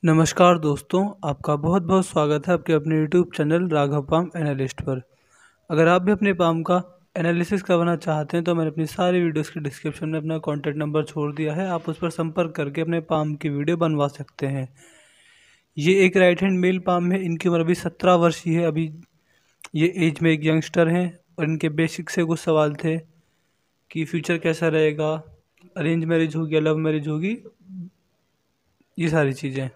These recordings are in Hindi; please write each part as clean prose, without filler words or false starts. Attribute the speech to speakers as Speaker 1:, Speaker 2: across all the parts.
Speaker 1: नमस्कार दोस्तों, आपका बहुत बहुत स्वागत है आपके अपने YouTube channel Raghav palm analyst पर। अगर आप भी अपने पाम का एनालिसिस करवाना चाहते हैं तो मैंने अपनी सारी वीडियोस के डिस्क्रिप्शन में अपना कॉन्टैक्ट नंबर छोड़ दिया है। आप उस पर संपर्क करके अपने पाम की वीडियो बनवा सकते हैं। ये एक राइट हैंड मेल पाम है। इनकी उम्र अभी 17 वर्ष ही है। अभी ये एज में एक यंगस्टर हैं और इनके बेसिक से कुछ सवाल थे कि फ्यूचर कैसा रहेगा, अरेंज मैरिज होगी या लव मैरिज होगी, ये सारी चीज़ें।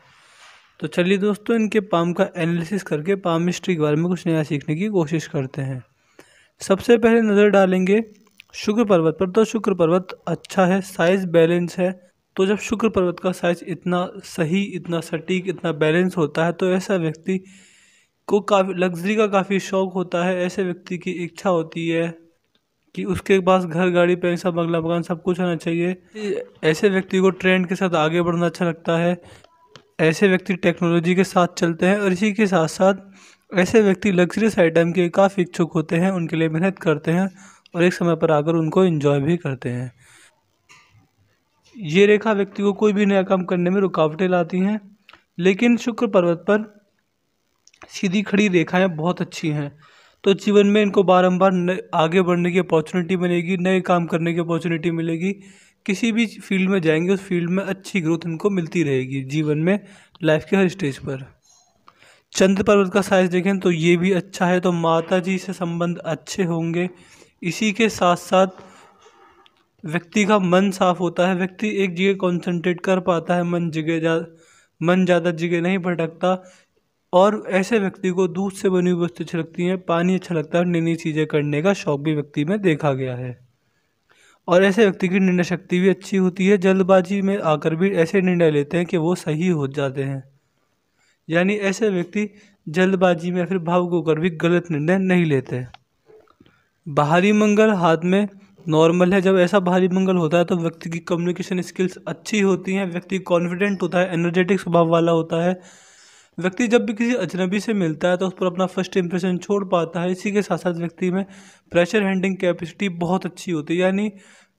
Speaker 1: तो चलिए दोस्तों, इनके पाम का एनालिसिस करके पाम मिस्ट्री के बारे में कुछ नया सीखने की कोशिश करते हैं। सबसे पहले नज़र डालेंगे शुक्र पर्वत पर। तो शुक्र पर्वत अच्छा है, साइज बैलेंस है। तो जब शुक्र पर्वत का साइज इतना सही, इतना सटीक, इतना बैलेंस होता है तो ऐसा व्यक्ति को काफ़ी लग्जरी का काफ़ी शौक होता है। ऐसे व्यक्ति की इच्छा होती है कि उसके पास घर, गाड़ी, पैसा, बंगला, मकान सब कुछ होना चाहिए। ऐसे व्यक्ति को ट्रेंड के साथ आगे बढ़ना अच्छा लगता है। ऐसे व्यक्ति टेक्नोलॉजी के साथ चलते हैं और इसी के साथ साथ ऐसे व्यक्ति लग्जरियस आइटम के काफ़ी इच्छुक होते हैं, उनके लिए मेहनत करते हैं और एक समय पर आकर उनको एंजॉय भी करते हैं। ये रेखा व्यक्ति को कोई भी नया काम करने में रुकावटें लाती हैं, लेकिन शुक्र पर्वत पर सीधी खड़ी रेखाएं बहुत अच्छी हैं। तो जीवन में इनको बारंबार आगे बढ़ने की अपॉर्चुनिटी मिलेगी, नए काम करने की अपॉर्चुनिटी मिलेगी। किसी भी फील्ड में जाएंगे उस फील्ड में अच्छी ग्रोथ इनको मिलती रहेगी जीवन में, लाइफ के हर स्टेज पर। चंद्र पर्वत का साइज देखें तो ये भी अच्छा है। तो माता जी से संबंध अच्छे होंगे। इसी के साथ साथ व्यक्ति का मन साफ होता है, व्यक्ति एक जगह कंसंट्रेट कर पाता है, मन ज़्यादा जगह नहीं भटकता। और ऐसे व्यक्ति को दूध से बनी हुई वस्तु अच्छी लगती हैं, पानी अच्छा लगता है, नई नई चीज़ें करने का शौक भी व्यक्ति में देखा गया है। और ऐसे व्यक्ति की निर्णय शक्ति भी अच्छी होती है। जल्दबाजी में आकर भी ऐसे निर्णय लेते हैं कि वो सही हो जाते हैं। यानी ऐसे व्यक्ति जल्दबाजी में फिर भावुक होकर भी गलत निर्णय नहीं लेते। बाहरी मंगल हाथ में नॉर्मल है। जब ऐसा बाहरी मंगल होता है तो व्यक्ति की कम्युनिकेशन स्किल्स अच्छी होती हैं, व्यक्ति कॉन्फिडेंट होता है, एनर्जेटिक स्वभाव वाला होता है। व्यक्ति जब भी किसी अजनबी से मिलता है तो उस पर अपना फर्स्ट इंप्रेशन छोड़ पाता है। इसी के साथ साथ व्यक्ति में प्रेशर हैंडलिंग कैपेसिटी बहुत अच्छी होती है, यानी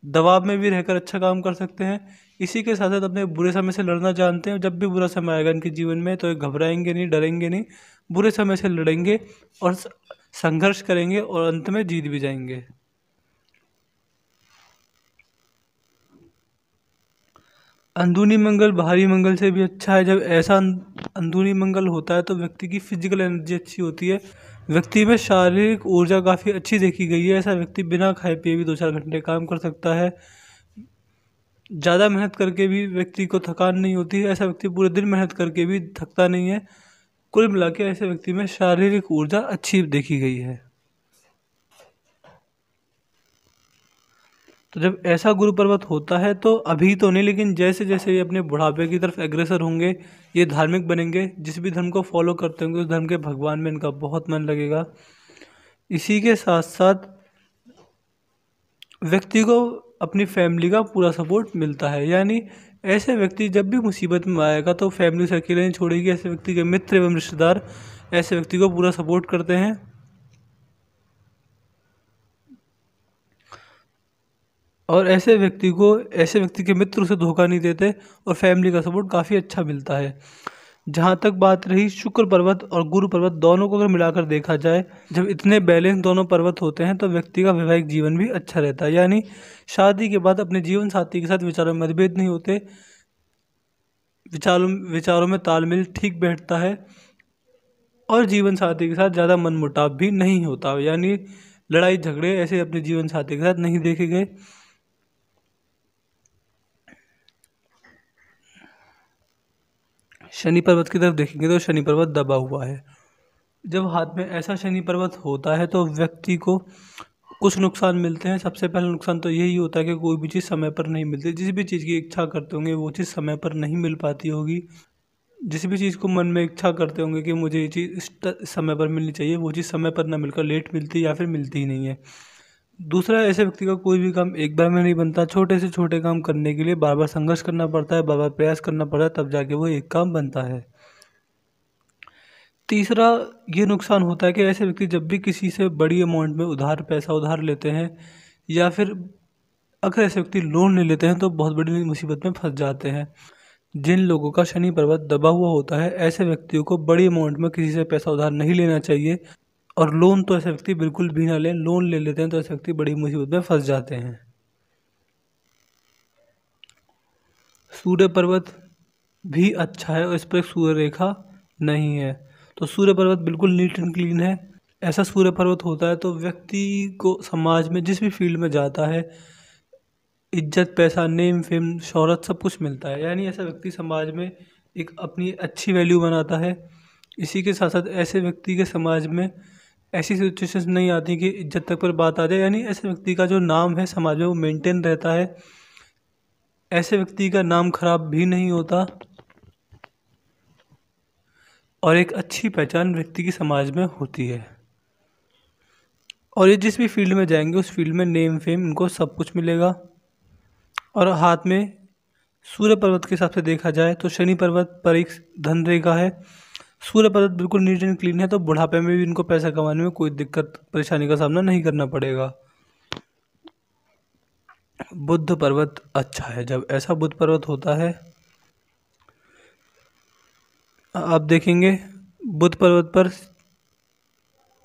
Speaker 1: दबाव में भी रहकर अच्छा काम कर सकते हैं। इसी के साथ साथ अपने बुरे समय से लड़ना जानते हैं। जब भी बुरा समय आएगा इनके जीवन में तो ये घबराएंगे नहीं, डरेंगे नहीं, बुरे समय से लड़ेंगे और संघर्ष करेंगे और अंत में जीत भी जाएंगे। अंदरूनी मंगल बाहरी मंगल से भी अच्छा है। जब ऐसा अंदरूनी मंगल होता है तो व्यक्ति की फिजिकल एनर्जी अच्छी होती है, व्यक्ति में शारीरिक ऊर्जा काफ़ी अच्छी देखी गई है। ऐसा व्यक्ति बिना खाए पिए भी 2-4 घंटे काम कर सकता है। ज़्यादा मेहनत करके भी व्यक्ति को थकान नहीं होती है। ऐसा व्यक्ति पूरे दिन मेहनत करके भी थकता नहीं है। कुल मिला के ऐसे व्यक्ति में शारीरिक ऊर्जा अच्छी देखी गई है। तो जब ऐसा गुरु पर्वत होता है तो अभी तो नहीं, लेकिन जैसे जैसे ये अपने बुढ़ापे की तरफ अग्रसर होंगे, ये धार्मिक बनेंगे, जिस भी धर्म को फॉलो करते होंगे उस धर्म के भगवान में इनका बहुत मन लगेगा। इसी के साथ साथ व्यक्ति को अपनी फैमिली का पूरा सपोर्ट मिलता है। यानी ऐसे व्यक्ति जब भी मुसीबत में आएगा तो फैमिली से अकेले नहीं छोड़ेगी। ऐसे व्यक्ति के मित्र एवं रिश्तेदार ऐसे व्यक्ति को पूरा सपोर्ट करते हैं। और ऐसे व्यक्ति के मित्र उसे धोखा नहीं देते और फैमिली का सपोर्ट काफ़ी अच्छा मिलता है। जहाँ तक बात रही शुक्र पर्वत और गुरु पर्वत, दोनों को अगर मिलाकर देखा जाए, जब इतने बैलेंस दोनों पर्वत होते हैं तो व्यक्ति का वैवाहिक जीवन भी अच्छा रहता है। यानी शादी के बाद अपने जीवन साथी के साथ विचारों में मतभेद नहीं होते, विचारों में तालमेल ठीक बैठता है और जीवन साथी के साथ ज़्यादा मनमुटाव भी नहीं होता। यानी लड़ाई झगड़े ऐसे अपने जीवन साथी के साथ नहीं देखे गए। शनि पर्वत की तरफ देखेंगे तो शनि पर्वत दबा हुआ है। जब हाथ में ऐसा शनि पर्वत होता है तो व्यक्ति को कुछ नुकसान मिलते हैं। सबसे पहला नुकसान तो यही होता है कि कोई भी चीज़ समय पर नहीं मिलती। जिस भी चीज़ की इच्छा करते होंगे वो चीज़ समय पर नहीं मिल पाती होगी। जिस भी चीज़ को मन में इच्छा करते होंगे कि मुझे ये चीज़ इस समय पर मिलनी चाहिए, वो चीज़ समय पर ना मिलकर लेट मिलती या फिर मिलती ही नहीं है। दूसरा, ऐसे व्यक्ति का कोई भी काम एक बार में नहीं बनता। छोटे से छोटे काम करने के लिए बार बार संघर्ष करना पड़ता है, बार बार प्रयास करना पड़ता है, तब जाके वो एक काम बनता है। तीसरा ये नुकसान होता है कि ऐसे व्यक्ति जब भी किसी से बड़ी अमाउंट में पैसा उधार लेते हैं या फिर अगर ऐसे व्यक्ति लोन ले लेते हैं तो बहुत बड़ी मुसीबत में फंस जाते हैं। जिन लोगों का शनि पर्वत दबा हुआ होता है, ऐसे व्यक्तियों को बड़ी अमाउंट में किसी से पैसा उधार नहीं लेना चाहिए, और लोन तो ऐसे व्यक्ति बिल्कुल भी ना लें। लोन ले लेते हैं तो ऐसे व्यक्ति बड़ी मुसीबत में फंस जाते हैं। सूर्य पर्वत भी अच्छा है और इस पर एक सूर्य रेखा नहीं है, तो सूर्य पर्वत बिल्कुल नीट एंड क्लीन है। ऐसा सूर्य पर्वत होता है तो व्यक्ति को समाज में जिस भी फील्ड में जाता है, इज्जत, पैसा, नेम, फेम, शोहरत सब कुछ मिलता है। यानी ऐसा व्यक्ति समाज में एक अपनी अच्छी वैल्यू बनाता है। इसी के साथ साथ ऐसे व्यक्ति के समाज में ऐसी सिचुएशंस नहीं आती कि इज्जत तक पर बात आ जाए। यानी ऐसे व्यक्ति का जो नाम है समाज में वो मेंटेन रहता है, ऐसे व्यक्ति का नाम खराब भी नहीं होता, और एक अच्छी पहचान व्यक्ति की समाज में होती है। और ये जिस भी फील्ड में जाएंगे उस फील्ड में नेम, फेम, इनको सब कुछ मिलेगा। और हाथ में सूर्य पर्वत के हिसाब से देखा जाए तो शनि पर्वत पर एक धन रेखा है। सूर्य पर्वत बिल्कुल नीट एंड क्लीन है, तो बुढ़ापे में भी इनको पैसा कमाने में कोई दिक्कत परेशानी का सामना नहीं करना पड़ेगा। बुध पर्वत अच्छा है। जब ऐसा बुध पर्वत होता है, आप देखेंगे बुध पर्वत पर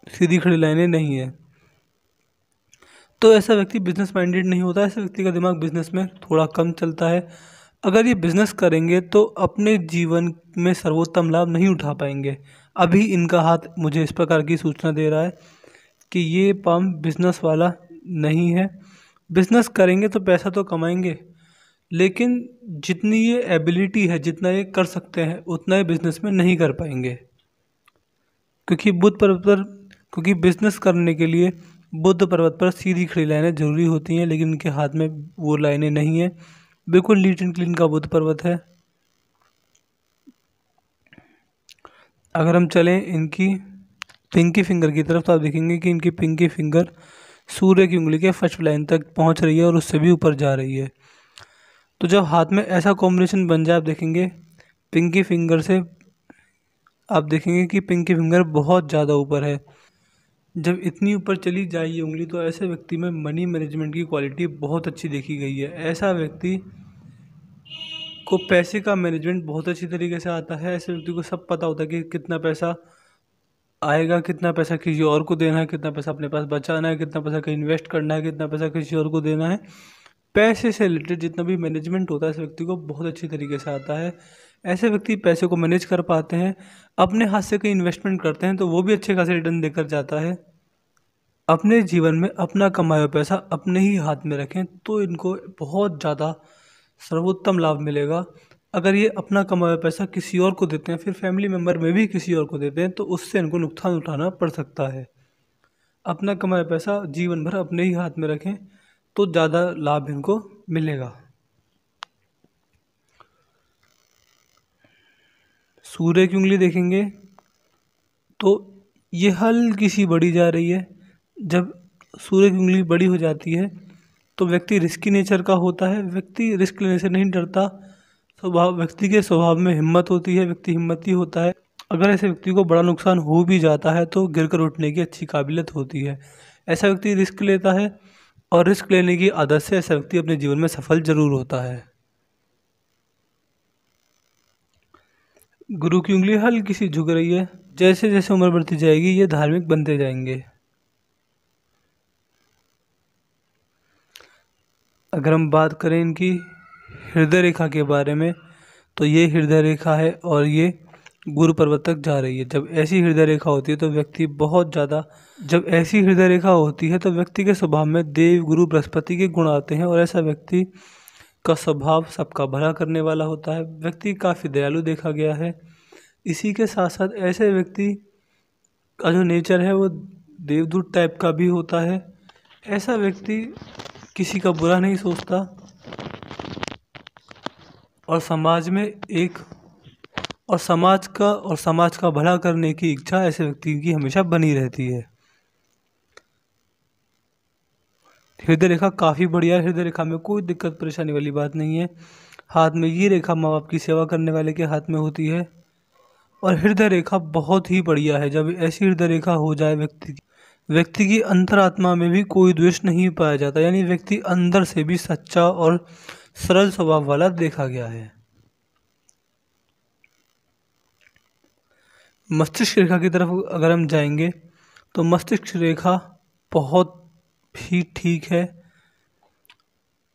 Speaker 1: सीधी खड़ी लाइनें नहीं है, तो ऐसा व्यक्ति बिजनेस माइंडेड नहीं होता। ऐसे व्यक्ति का दिमाग बिजनेस में थोड़ा कम चलता है। अगर ये बिजनेस करेंगे तो अपने जीवन में सर्वोत्तम लाभ नहीं उठा पाएंगे। अभी इनका हाथ मुझे इस प्रकार की सूचना दे रहा है कि ये पाम बिजनेस वाला नहीं है। बिजनेस करेंगे तो पैसा तो कमाएंगे, लेकिन जितनी ये एबिलिटी है, जितना ये कर सकते हैं, उतना ये बिजनेस में नहीं कर पाएंगे। क्योंकि बिजनेस करने के लिए बुध पर्वत पर सीधी खड़ी लाइनें जरूरी होती हैं, लेकिन इनके हाथ में वो लाइनें नहीं है। बिल्कुल नीट एंड क्लीन का बुध पर्वत है। अगर हम चलें इनकी पिंकी फिंगर की तरफ, तो आप देखेंगे कि इनकी पिंकी फिंगर सूर्य की उंगली के फर्स्ट लाइन तक पहुंच रही है और उससे भी ऊपर जा रही है। तो जब हाथ में ऐसा कॉम्बिनेशन बन जाए, आप देखेंगे पिंकी फिंगर से, आप देखेंगे कि पिंकी फिंगर बहुत ज़्यादा ऊपर है। जब इतनी ऊपर चली जाए ये उंगली, तो ऐसे व्यक्ति में मनी मैनेजमेंट की क्वालिटी बहुत अच्छी देखी गई है। ऐसा व्यक्ति को पैसे का मैनेजमेंट बहुत अच्छी तरीके से आता है। ऐसे व्यक्ति को सब पता होता है कि कितना पैसा आएगा, कितना पैसा किसी और को देना है, कितना पैसा अपने पास बचाना है, कितना पैसा कहीं इन्वेस्ट करना है, कितना पैसा किसी और को देना है। पैसे से रिलेटेड जितना भी मैनेजमेंट होता है, ऐसे व्यक्ति को बहुत अच्छी तरीके से आता है। ऐसे व्यक्ति पैसे को मैनेज कर पाते हैं। अपने हाथ से कहीं इन्वेस्टमेंट करते हैं तो वो भी अच्छे खासे रिटर्न देकर जाता है। अपने जीवन में अपना कमाया हुआ पैसा अपने ही हाथ में रखें तो इनको बहुत ज़्यादा सर्वोत्तम लाभ मिलेगा। अगर ये अपना कमाया हुआ पैसा किसी और को देते हैं, फिर फैमिली मेम्बर में भी किसी और को देते हैं, तो उससे इनको नुकसान उठाना पड़ सकता है। अपना कमाया पैसा जीवन भर अपने ही हाथ में रखें तो ज़्यादा लाभ इनको मिलेगा। सूर्य की उंगली देखेंगे तो ये हल्की सी बढ़ी जा रही है। जब सूर्य की उंगली बड़ी हो जाती है तो व्यक्ति रिस्की नेचर का होता है। व्यक्ति रिस्क लेने से नहीं डरता। व्यक्ति के स्वभाव में हिम्मत होती है, व्यक्ति हिम्मती होता है। अगर ऐसे व्यक्ति को बड़ा नुकसान हो भी जाता है तो गिर कर उठने की अच्छी काबिलियत होती है। ऐसा व्यक्ति रिस्क लेता है और रिस्क लेने की आदत से ऐसा व्यक्ति अपने जीवन में सफल जरूर होता है। गुरु की उंगली हल्की सी झुक रही है। जैसे जैसे उम्र बढ़ती जाएगी ये धार्मिक बनते जाएंगे। अगर हम बात करें इनकी हृदय रेखा के बारे में, तो ये हृदय रेखा है और ये गुरु पर्वत तक जा रही है। जब ऐसी हृदय रेखा होती है तो व्यक्ति बहुत ज़्यादा तो व्यक्ति के स्वभाव में देव गुरु बृहस्पति के गुण आते हैं, और ऐसा व्यक्ति का स्वभाव सबका भला करने वाला होता है। व्यक्ति काफ़ी दयालु देखा गया है। इसी के साथ साथ ऐसे व्यक्ति का जो नेचर है वो देवदूत टाइप का भी होता है। ऐसा व्यक्ति किसी का बुरा नहीं सोचता और समाज का भला करने की इच्छा ऐसे व्यक्ति की हमेशा बनी रहती है। हृदय रेखा काफ़ी बढ़िया है। हृदय रेखा में कोई दिक्कत परेशानी वाली बात नहीं है। हाथ में ये रेखा माँ बाप की सेवा करने वाले के हाथ में होती है, और हृदय रेखा बहुत ही बढ़िया है। जब ऐसी हृदय रेखा हो जाए व्यक्ति की अंतरात्मा में भी कोई द्वेष नहीं पाया जाता। यानी व्यक्ति अंदर से भी सच्चा और सरल स्वभाव वाला देखा गया है। मस्तिष्क रेखा की तरफ अगर हम जाएंगे तो मस्तिष्क रेखा बहुत ही ठीक है,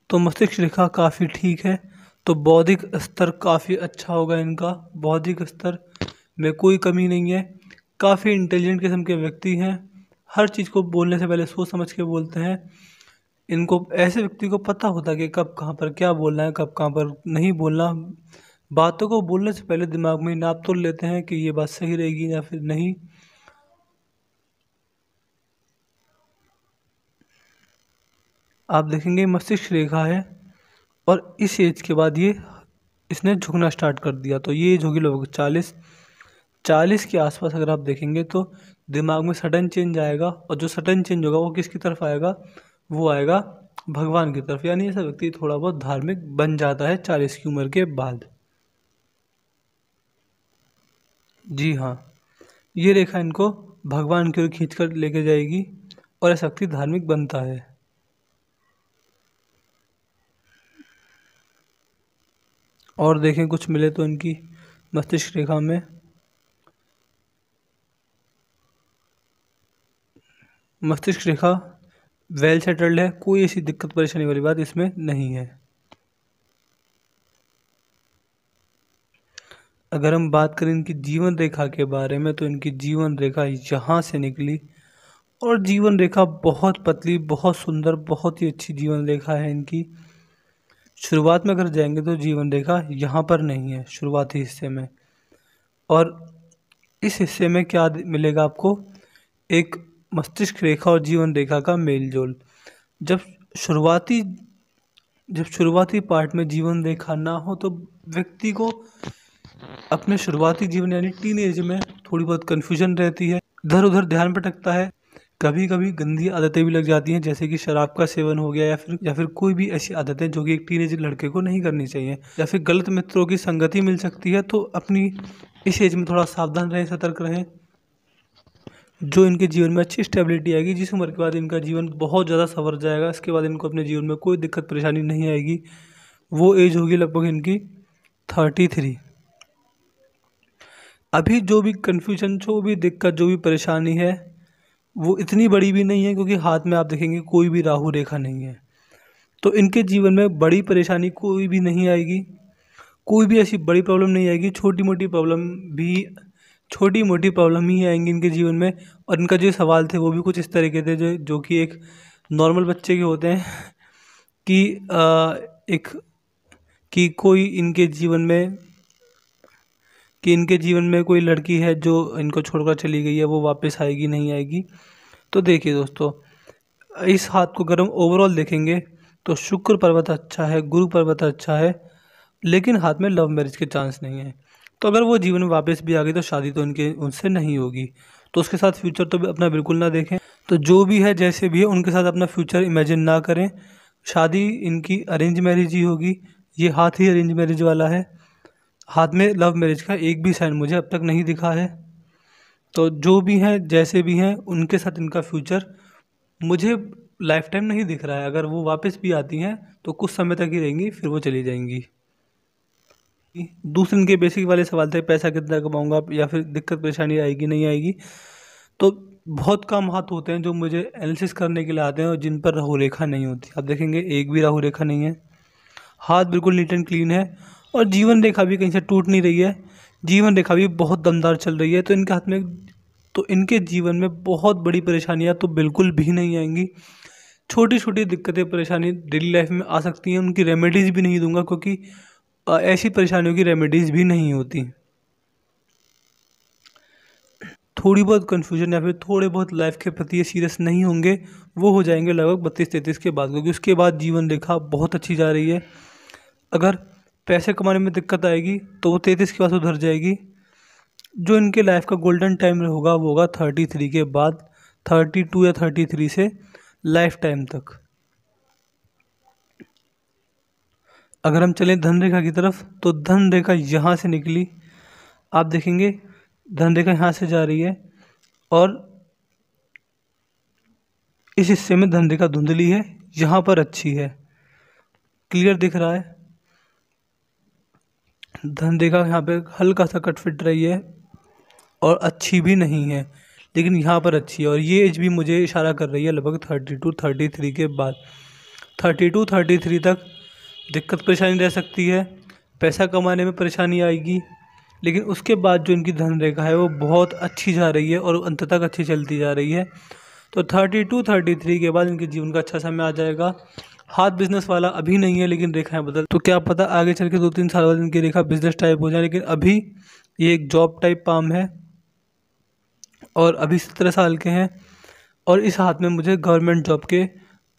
Speaker 1: तो मस्तिष्क रेखा काफ़ी ठीक है। तो बौद्धिक स्तर काफ़ी अच्छा होगा इनका, बौद्धिक स्तर में कोई कमी नहीं है। काफ़ी इंटेलिजेंट किस्म के व्यक्ति हैं, हर चीज़ को बोलने से पहले सोच समझ के बोलते हैं। इनको, ऐसे व्यक्ति को पता होता है कि कब कहाँ पर क्या बोलना है, कब कहाँ पर नहीं बोलना। बातों को बोलने से पहले दिमाग में नाप तोल लेते हैं कि ये बात सही रहेगी या फिर नहीं। आप देखेंगे मस्तिष्क रेखा है और इस एज के बाद ये इसने झुकना स्टार्ट कर दिया। तो ये एज होगी लगभग 40 के आसपास। अगर आप देखेंगे तो दिमाग में सडन चेंज आएगा, और जो सडन चेंज होगा वो किसकी तरफ आएगा, वो आएगा भगवान की तरफ। यानी ऐसा व्यक्ति थोड़ा बहुत धार्मिक बन जाता है 40 की उम्र के बाद। जी हाँ, ये रेखा इनको भगवान की ओर खींच कर लेके जाएगी और ऐसा व्यक्ति धार्मिक बनता है। और देखें कुछ मिले तो इनकी मस्तिष्क रेखा में, मस्तिष्क रेखा वेल सेटल्ड है, कोई ऐसी दिक्कत परेशानी वाली बात इसमें नहीं है। अगर हम बात करें इनकी जीवन रेखा के बारे में तो इनकी जीवन रेखा यहाँ से निकली, और जीवन रेखा बहुत पतली, बहुत सुंदर, बहुत ही अच्छी जीवन रेखा है इनकी। शुरुआत में अगर जाएंगे तो जीवन रेखा यहाँ पर नहीं है शुरुआती हिस्से में, और इस हिस्से में क्या मिलेगा आपको, एक मस्तिष्क रेखा और जीवन रेखा का मेल जोल। जब शुरुआती जब शुरुआती पार्ट में जीवन रेखा ना हो तो व्यक्ति को अपने शुरुआती जीवन यानी टीन एज में थोड़ी बहुत कन्फ्यूजन रहती है, इधर उधर ध्यान भटकता है, कभी कभी गंदी आदतें भी लग जाती हैं, जैसे कि शराब का सेवन हो गया, या फिर कोई भी ऐसी आदतें जो कि एक टीनेज लड़के को नहीं करनी चाहिए, या फिर गलत मित्रों की संगति मिल सकती है। तो अपनी इस एज में थोड़ा सावधान रहें, सतर्क रहें। जो इनके जीवन में अच्छी स्टेबिलिटी आएगी, जिस उम्र के बाद इनका जीवन बहुत ज़्यादा संवर जाएगा, इसके बाद इनको अपने जीवन में कोई दिक्कत परेशानी नहीं आएगी, वो एज होगी लगभग इनकी 33। अभी जो भी कन्फ्यूजन, जो भी दिक्कत, जो भी परेशानी है वो इतनी बड़ी भी नहीं है, क्योंकि हाथ में आप देखेंगे कोई भी राहु रेखा नहीं है। तो इनके जीवन में बड़ी परेशानी कोई भी नहीं आएगी, कोई भी ऐसी बड़ी प्रॉब्लम नहीं आएगी। छोटी मोटी प्रॉब्लम ही आएंगी इनके जीवन में। और इनका जो सवाल थे वो भी कुछ इस तरीके थे जो कि एक नॉर्मल बच्चे के होते हैं कि एक कि कोई इनके जीवन में कि इनके जीवन में कोई लड़की है जो इनको छोड़कर चली गई है, वो वापस आएगी नहीं आएगी। तो देखिए दोस्तों, इस हाथ को अगर हम ओवरऑल देखेंगे तो शुक्र पर्वत अच्छा है, गुरु पर्वत अच्छा है, लेकिन हाथ में लव मैरिज के चांस नहीं है। तो अगर वो जीवन में वापस भी आ गई तो शादी तो इनके उनसे नहीं होगी, तो उसके साथ फ्यूचर तो अपना बिल्कुल ना देखें। तो जो भी है जैसे भी है उनके साथ अपना फ्यूचर इमेजिन ना करें। शादी इनकी अरेंज मैरिज ही होगी, ये हाथ ही अरेंज मैरिज वाला है। हाथ में लव मैरिज का एक भी साइन मुझे अब तक नहीं दिखा है। तो जो भी हैं जैसे भी हैं उनके साथ इनका फ्यूचर मुझे लाइफ टाइम नहीं दिख रहा है। अगर वो वापस भी आती हैं तो कुछ समय तक ही रहेंगी, फिर वो चली जाएंगी। दूसरे इनके बेसिक वाले सवाल थे, पैसा कितना कमाऊंगा या फिर दिक्कत परेशानी आएगी नहीं आएगी। तो बहुत कम हाथ होते हैं जो मुझे एनालिसिस करने के लिए आते हैं और जिन पर राहु रेखा नहीं होती। आप देखेंगे एक भी राहु रेखा नहीं है, हाथ बिल्कुल नीट एंड क्लीन है, और जीवन रेखा भी कहीं से टूट नहीं रही है, जीवन रेखा भी बहुत दमदार चल रही है। तो इनके हाथ में, तो इनके जीवन में बहुत बड़ी परेशानियां तो बिल्कुल भी नहीं आएंगी। छोटी छोटी दिक्कतें परेशानी डेली लाइफ में आ सकती हैं, उनकी रेमेडीज़ भी नहीं दूंगा, क्योंकि ऐसी परेशानियों की रेमेडीज़ भी नहीं होती। थोड़ी बहुत कन्फ्यूजन या फिर थोड़े बहुत लाइफ के प्रति ये सीरियस नहीं होंगे, वो हो जाएंगे लगभग 32-33 के बाद, क्योंकि उसके बाद जीवन रेखा बहुत अच्छी जा रही है। अगर पैसे कमाने में दिक्कत आएगी तो वो 33 के बाद सुधर जाएगी। जो इनके लाइफ का गोल्डन टाइम होगा वो होगा 33 के बाद, 32 या 33 से लाइफ टाइम तक। अगर हम चलें धन रेखा की तरफ तो धन रेखा यहाँ से निकली, आप देखेंगे धन रेखा यहाँ से जा रही है, और इस हिस्से में धन रेखा धुंधली है, यहाँ पर अच्छी है, क्लियर दिख रहा है। धन रेखा यहाँ पे हल्का सा कट फिट रही है, और अच्छी भी नहीं है, लेकिन यहाँ पर अच्छी है। और ये एज भी मुझे इशारा कर रही है लगभग 32-33 के बाद। 32-33 तक दिक्कत परेशानी रह सकती है, पैसा कमाने में परेशानी आएगी, लेकिन उसके बाद जो इनकी धन रेखा है वो बहुत अच्छी जा रही है और अंत तक अच्छी चलती जा रही है। तो 32-33 के बाद इनके जीवन का अच्छा समय आ जाएगा। हाथ बिजनेस वाला अभी नहीं है, लेकिन रेखाएं बदल, तो क्या पता आगे चल के 2-3 साल बाद इनकी रेखा बिजनेस टाइप हो जाए, लेकिन अभी ये एक जॉब टाइप पाम है और अभी 17 साल के हैं और इस हाथ में मुझे गवर्नमेंट जॉब के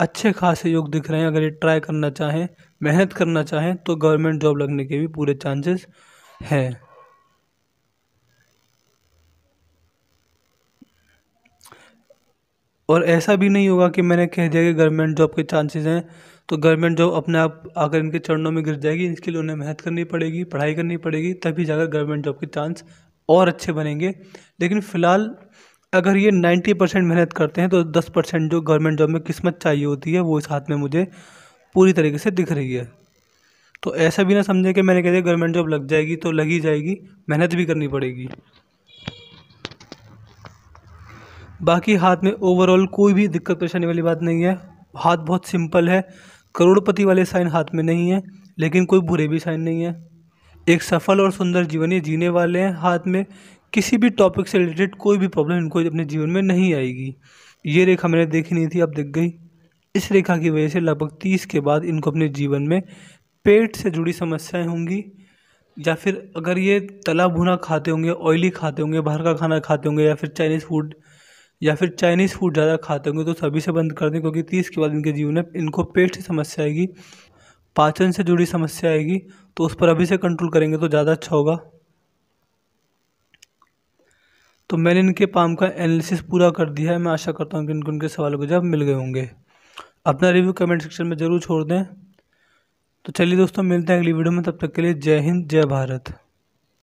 Speaker 1: अच्छे खासे योग दिख रहे हैं। अगर ये ट्राई करना चाहें, मेहनत करना चाहें, तो गवर्नमेंट जॉब लगने के भी पूरे चांसेस हैं। और ऐसा भी नहीं होगा कि मैंने कह दिया कि गवर्नमेंट जॉब के चांसेस हैं तो गवर्नमेंट जॉब अपने आप आकर इनके चरणों में गिर जाएगी। इसके लिए उन्हें मेहनत करनी पड़ेगी, पढ़ाई करनी पड़ेगी, तभी जाकर गवर्नमेंट जॉब के चांस और अच्छे बनेंगे। लेकिन फ़िलहाल अगर ये 90% मेहनत करते हैं तो 10% जो गवर्नमेंट जॉब में किस्मत चाहिए होती है वो इस हाथ में मुझे पूरी तरीके से दिख रही है। तो ऐसा भी ना समझे कि मैंने कह दिया गवर्नमेंट जॉब लग जाएगी तो लग ही जाएगी, मेहनत भी करनी पड़ेगी। बाकी हाथ में ओवरऑल कोई भी दिक्कत परेशानी वाली बात नहीं है, हाथ बहुत सिंपल है। करोड़पति वाले साइन हाथ में नहीं है, लेकिन कोई बुरे भी साइन नहीं है। एक सफल और सुंदर जीवन ये जीने वाले हैं। हाथ में किसी भी टॉपिक से रिलेटेड कोई भी प्रॉब्लम इनको अपने जीवन में नहीं आएगी। ये रेखा मैंने देखी नहीं थी, अब दिख गई। इस रेखा की वजह से लगभग 30 के बाद इनको अपने जीवन में पेट से जुड़ी समस्याएं होंगी, या फिर अगर ये तला भुना खाते होंगे, ऑयली खाते होंगे, बाहर का खाना खाते होंगे, या फिर चाइनीज़ फूड ज़्यादा खाते होंगे, तो सभी से बंद कर दें, क्योंकि 30 के बाद इनके जीवन में इनको पेट से समस्या आएगी, पाचन से जुड़ी समस्या आएगी। तो उस पर अभी से कंट्रोल करेंगे तो ज़्यादा अच्छा होगा। तो मैंने इनके पाम का एनालिसिस पूरा कर दिया है। मैं आशा करता हूँ कि इनको उनके सवालों के जवाब मिल गए होंगे। अपना रिव्यू कमेंट सेक्शन में ज़रूर छोड़ दें। तो चलिए दोस्तों, मिलते हैं अगली वीडियो में, तब तक के लिए जय हिंद, जय भारत।